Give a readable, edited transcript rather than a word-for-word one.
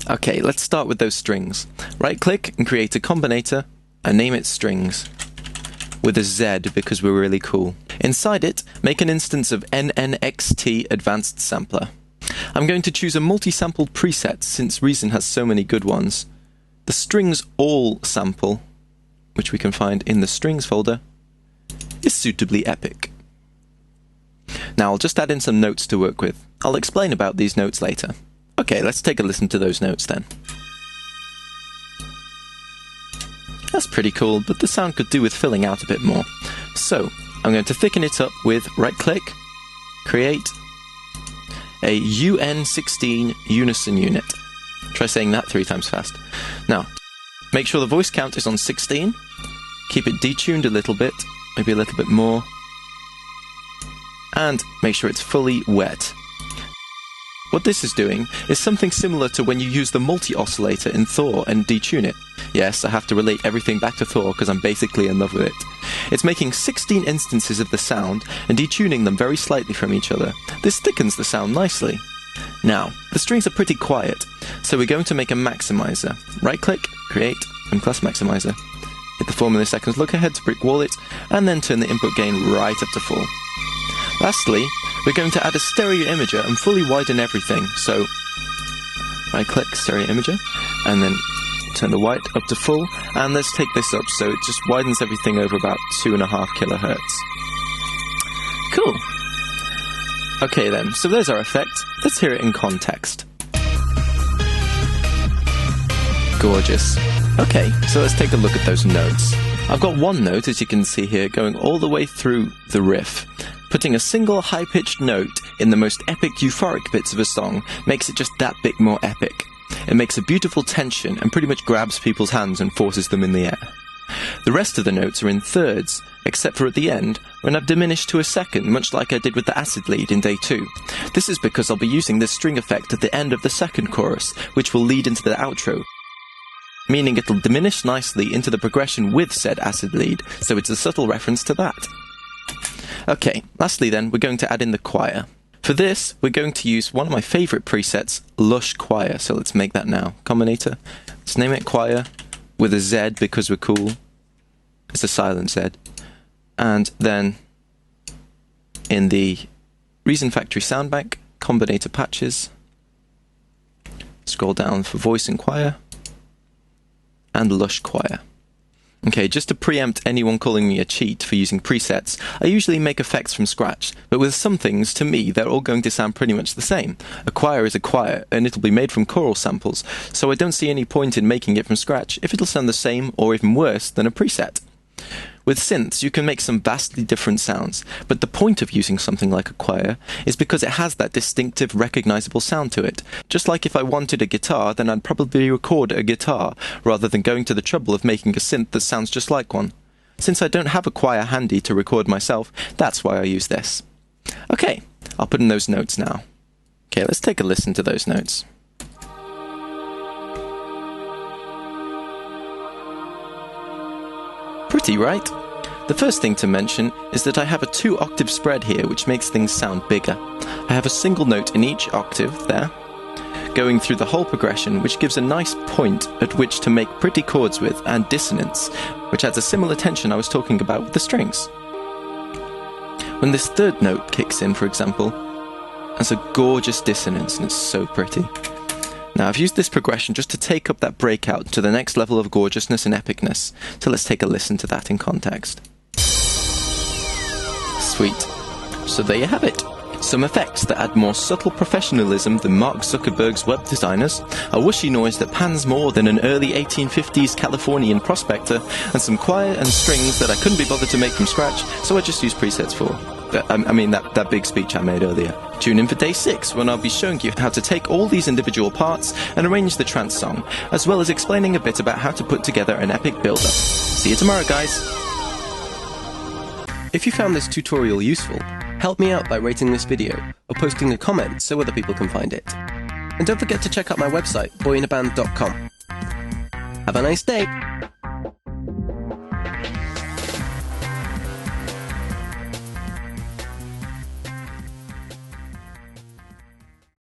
Okay, let's start with those strings. Right-click and create a combinator and name it strings, with a Z because we're really cool. Inside it, make an instance of NNXT Advanced Sampler. I'm going to choose a multi-sampled preset since Reason has so many good ones. The strings all sample, which we can find in the strings folder, is suitably epic. Now I'll just add in some notes to work with. I'll explain about these notes later. Okay, let's take a listen to those notes then. That's pretty cool, but the sound could do with filling out a bit more. So, I'm going to thicken it up with right-click, create a UN16 unison unit. Try saying that 3 times fast. Now, make sure the voice count is on 16, keep it detuned a little bit, maybe a little bit more, and make sure it's fully wet. What this is doing is something similar to when you use the multi-oscillator in Thor and detune it. Yes, I have to relate everything back to Thor because I'm basically in love with it. It's making 16 instances of the sound and detuning them very slightly from each other. This thickens the sound nicely. Now, the strings are pretty quiet, so we're going to make a maximizer. Right-click, create, and class maximizer. Hit the 4 milliseconds look ahead to brick wall it, and then turn the input gain right up to full. Lastly, we're going to add a stereo imager and fully widen everything, so right-click stereo imager, and then turn the white up to full, and let's take this up so it just widens everything over about 2.5 kilohertz. Cool. Okay then, so there's our effect. Let's hear it in context. Gorgeous. Okay, so let's take a look at those notes. I've got one note, as you can see here, going all the way through the riff. Putting a single high-pitched note in the most epic euphoric bits of a song makes it just that bit more epic. It makes a beautiful tension and pretty much grabs people's hands and forces them in the air. The rest of the notes are in thirds, except for at the end, when I've diminished to a second, much like I did with the acid lead in day 2. This is because I'll be using this string effect at the end of the second chorus, which will lead into the outro, meaning it'll diminish nicely into the progression with said acid lead, so it's a subtle reference to that. Okay, lastly then, we're going to add in the choir. For this, we're going to use one of my favourite presets, Lush Choir, so let's make that now. Combinator, let's name it Choir, with a Z because we're cool. It's a silent Z. And then, in the Reason Factory sound bank, Combinator Patches, scroll down for Voice and Choir, and Lush Choir. Okay, just to preempt anyone calling me a cheat for using presets, I usually make effects from scratch, but with some things, to me, they're all going to sound pretty much the same. A choir is a choir, and it'll be made from choral samples, so I don't see any point in making it from scratch if it'll sound the same, or even worse, than a preset. With synths, you can make some vastly different sounds, but the point of using something like a choir is because it has that distinctive, recognizable sound to it. Just like if I wanted a guitar, then I'd probably record a guitar, rather than going to the trouble of making a synth that sounds just like one. Since I don't have a choir handy to record myself, that's why I use this. Okay, I'll put in those notes now. Okay, let's take a listen to those notes. Pretty, right? The first thing to mention is that I have a 2-octave spread here, which makes things sound bigger. I have a single note in each octave there, going through the whole progression, which gives a nice point at which to make pretty chords with, and dissonance, which adds a similar tension I was talking about with the strings. When this third note kicks in, for example, there's a gorgeous dissonance, and it's so pretty. Now, I've used this progression just to take up that breakout to the next level of gorgeousness and epicness, so let's take a listen to that in context. Sweet. So there you have it. Some effects that add more subtle professionalism than Mark Zuckerberg's web designers, a whooshy noise that pans more than an early 1850s Californian prospector, and some choir and strings that I couldn't be bothered to make from scratch, so I just used presets for. That big speech I made earlier. Tune in for day 6, when I'll be showing you how to take all these individual parts and arrange the trance song, as well as explaining a bit about how to put together an epic build-up. See you tomorrow, guys! If you found this tutorial useful, help me out by rating this video, or posting a comment so other people can find it. And don't forget to check out my website, boyinaband.com. Have a nice day!